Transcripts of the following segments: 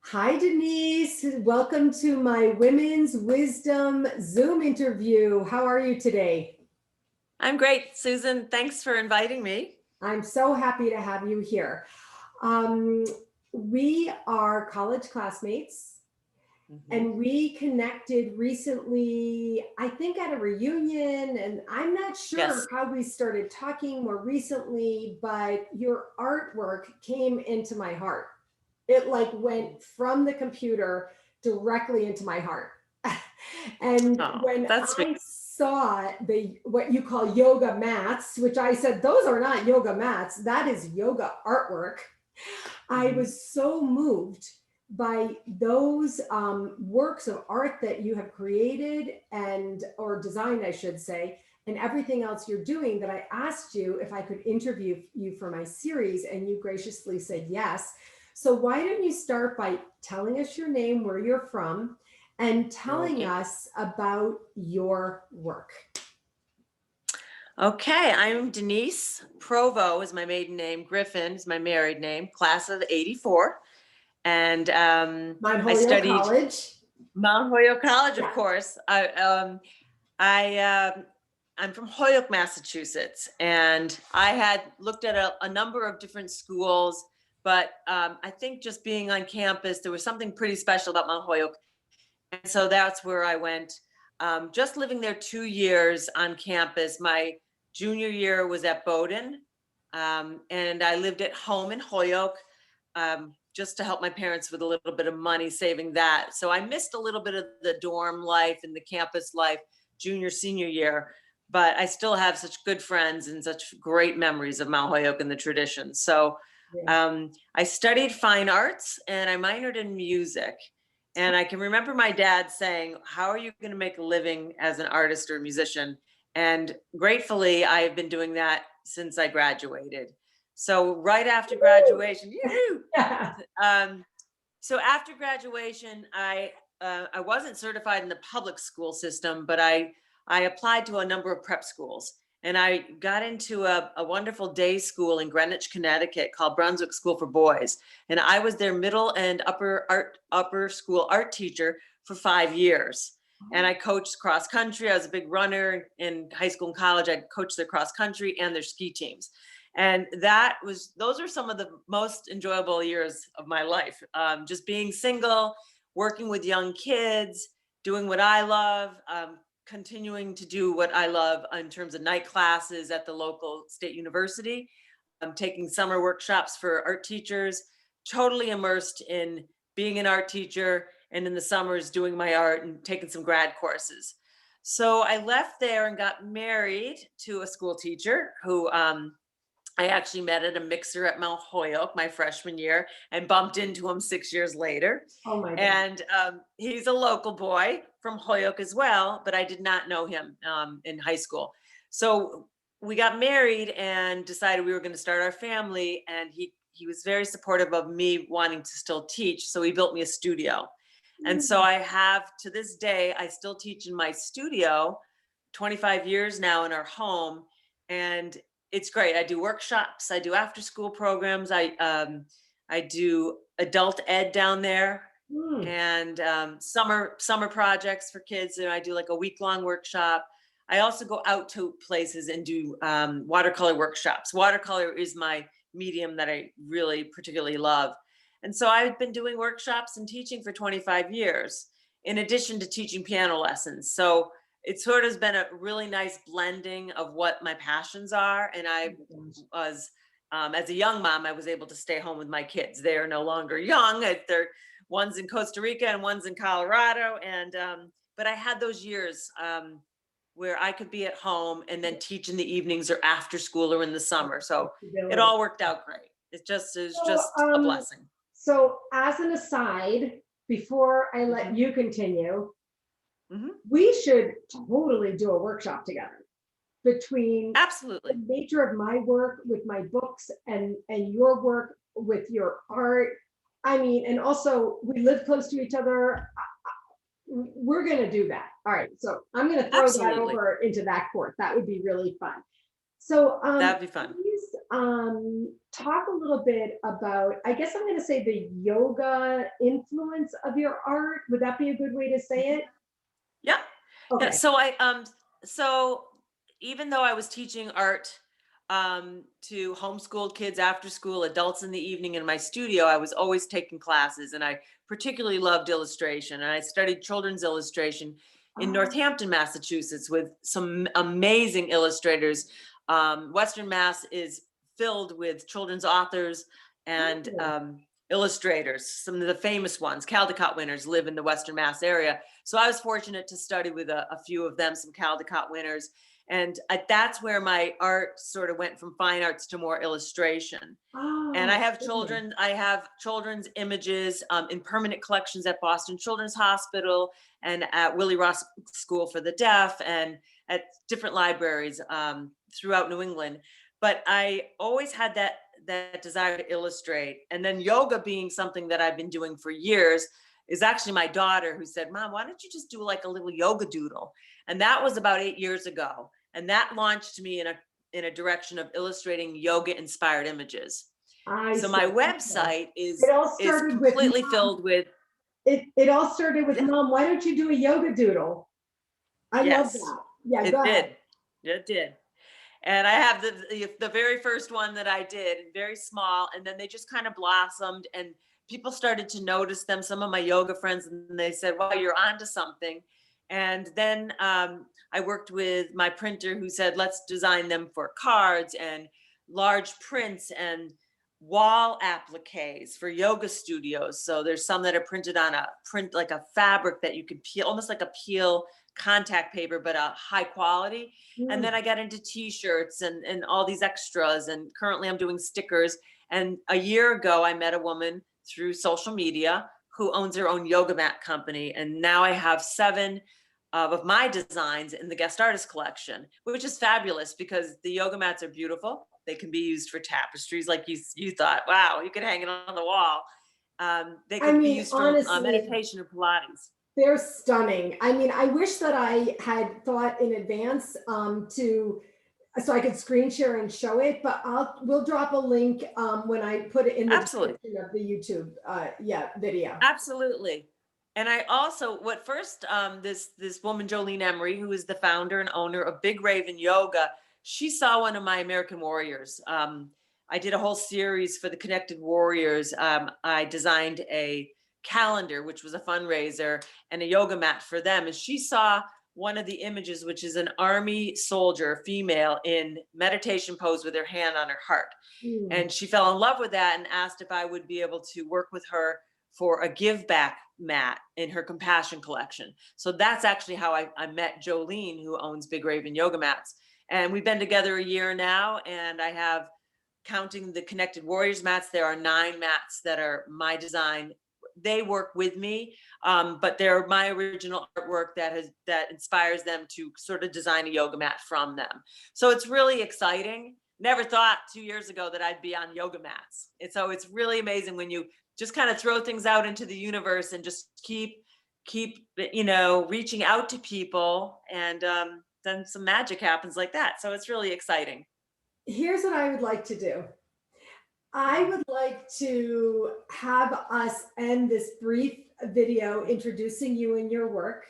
Hi, Denise. Welcome to my Women's Wisdom Zoom interview. How are you today? I'm great, Susan. Thanks for inviting me. I'm so happy to have you here. Um, we are college classmates Mhm. and we connected recently, I think at a reunion, and I'm not sure Yes. how we started talking more recently, but your artwork came into my heart. It like went from the computer directly into my heart. And Oh, when that's sweet. I saw the what you call yoga mats, which I said those are not yoga mats, that is yoga artwork, I Mhm. was so moved by those works of art that you have created and or designed, I should say, and everything else you're doing that I asked you if I could interview you for my series, and you graciously said yes. So why don't you start by telling us your name, where you're from, and telling Okay. us about your work? Okay, I'm Denise. Provo is my maiden name. Griffin is my married name. Class of '84, and Mount I Holyoke studied College. Mount Holyoke College, of Yeah. course. I I'm from Holyoke, Massachusetts, and I had looked at a number of different schools, but I think just being on campus, there was something pretty special about Mount Holyoke. And so that's where I went. Just living there 2 years on campus. My junior year was at Bowdoin, and I lived at home in Holyoke, just to help my parents with a little bit of money, saving that. So I missed a little bit of the dorm life and the campus life junior, senior year, but I still have such good friends and such great memories of Mount Holyoke and the traditions. So Yeah. I studied fine arts and I minored in music. And I can remember my dad saying, "How are you going to make a living as an artist or musician?" And gratefully, I have been doing that since I graduated. So right after graduation, yoo-hoo! Yeah. Um, so after graduation, I wasn't certified in the public school system, but I applied to a number of prep schools, and I got into a wonderful day school in Greenwich, Connecticut called Brunswick School for Boys, and I was their middle and upper school art teacher for 5 years. And I coached cross country. I was a big runner in high school and college. I coached their cross country and their ski teams, and those are some of the most enjoyable years of my life, just being single, working with young kids, doing what I love, continuing to do what I love in terms of night classes at the local state university. Taking summer workshops for art teachers, totally immersed in being an art teacher, and in the summers doing my art and taking some grad courses. So I left there and got married to a school teacher who I actually met at a mixer at Mount Holyoke my freshman year and bumped into him 6 years later. Oh my God. And he's a local boy from Holyoke as well, but I did not know him in high school. So we got married and decided we were going to start our family. And he was very supportive of me wanting to still teach. So he built me a studio. And so I have, to this day, I still teach in my studio, 25 years now in our home. And it's great. I do workshops, I do after school programs, I do adult ed down there, Mm. and summer projects for kids. And I do like a week long workshop. I also go out to places and do watercolor workshops. Watercolor is my medium that I really particularly love. And so I've been doing workshops and teaching for 25 years, in addition to teaching piano lessons. So it sort of has been a really nice blending of what my passions are. And Oh I my gosh. was, as a young mom, I was able to stay home with my kids. They are no longer young. They're one's in Costa Rica and one's in Colorado. And but I had those years where I could be at home and then teach in the evenings or after school or in the summer. So it Flexibility. all worked out great. Is So, just a blessing. so as an aside, before I let Hmm. you continue, Hmm. we should totally do a workshop together between the Absolutely. nature of my work with my books and your work with your art. I mean, and also we live close to each other. We're going to do that. All right. So I'm going to throw that Absolutely. over into that court. That would be really fun. So That'd be fun. please talk a little bit about, I guess I'm going to say the yoga influence of your art. Would that be a good way to say it? Yeah. Yeah. Okay. So even though I was teaching art to homeschooled kids after school, adults in the evening in my studio, I was always taking classes, and I particularly loved illustration. And I studied children's illustration in Oh, Northampton, Massachusetts, with some amazing illustrators. Western Mass is filled with children's authors and cool. illustrators. Some of the famous ones, Caldecott winners, live in the Western Mass area. So I was fortunate to study with a few of them, some Caldecott winners. And that's where my art sort of went from fine arts to more illustration. And Oh, cool. I have children's images in permanent collections at Boston Children's Hospital and at Willie Ross School for the Deaf and at different libraries throughout New England. But I always had that desire to illustrate. And then yoga being something that I've been doing for years is actually my daughter who said, "Mom, why don't you just do like a little yoga doodle?" And that was about 8 years ago. And that launched me in a direction of illustrating yoga inspired images. I So see. my Okay. website It all is started with completely filled with, it all started with yeah, mom. Why don't you do a yoga doodle? I love yes, that. Yeah, go it ahead. did. It did. And I have the very first one that I did, very small, and then they just kind of blossomed, and people started to notice them. Some of my yoga friends, and they said, "Wow, you're onto something." And then I worked with my printer, who said, "Let's design them for cards and large prints and wall appliques for yoga studios." So there's some that are printed on a print, like a fabric that you could peel, almost like a peel contact paper, but a high quality. And Mm. then I got into t-shirts and all these extras, and currently I'm doing stickers. And a year ago I met a woman through social media who owns her own yoga mat company, and now I have 7 of my designs in the guest artist collection, which is fabulous because the yoga mats are beautiful. They can be used for tapestries, like you thought, wow, you could hang it on the wall. They I could be mean, used for honestly, meditation or Pilates. they're stunning. I mean, I wish that I had thought in advance to so I could screen share and show it, but we'll drop a link when I put it in the Absolutely. description of the YouTube yeah, video. Absolutely. And I also, what first, this woman, Jolene Emery, who is the founder and owner of Big Raven Yoga, she saw one of my American Warriors. I did a whole series for the Connected Warriors. I designed a calendar, which was a fundraiser, and a yoga mat for them. And she saw one of the images, which is an army soldier, female, in meditation pose with her hand on her heart. Mm. And she fell in love with that and asked if I would be able to work with her for a give back mat in her compassion collection. So that's actually how I met Jolene, who owns Big Raven Yoga Mats. And we've been together a year now, and I have, counting the Connected Warriors mats, there are 9 mats that are my design. They work with me, but they're my original artwork that inspires them to sort of design a yoga mat from them. So it's really exciting. Never thought 2 years ago that I'd be on yoga mats. And so it's really amazing when you just kind of throw things out into the universe and just keep reaching out to people, and then some magic happens like that. So it's really exciting. Here's what I would like to do. I would like to have us end this brief video introducing you and your work.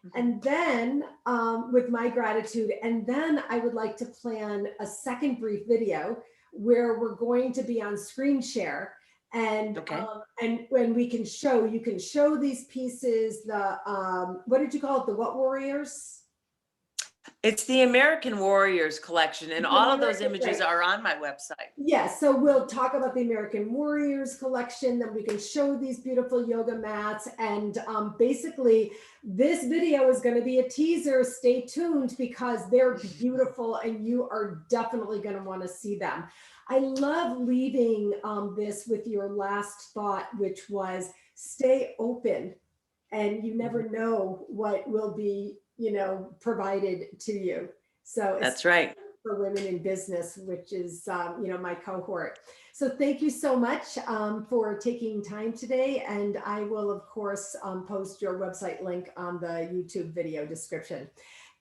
Mhm. And then, with my gratitude, and then I would like to plan a second brief video where we're going to be on screen share. Okay. And when we can show, you can show these pieces, the, what did you call it? The what warriors? It's the American Warriors collection, and The all of those American, images right. are on my website. Yes, so we'll talk about the American Warriors collection, then we can show these beautiful yoga mats. And basically, this video is going to be a teaser. Stay tuned because they're beautiful and you are definitely going to want to see them. I love leaving this with your last thought, which was stay open, and you never Mhm. know what will be, provided to you. So That's right. for women in business, which is, my cohort. So thank you so much for taking time today. And I will, of course, post your website link on the YouTube video description.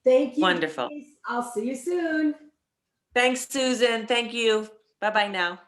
Thank you, Wonderful. Denise. I'll see you soon. Thanks, Susan. Thank you. Bye-bye now.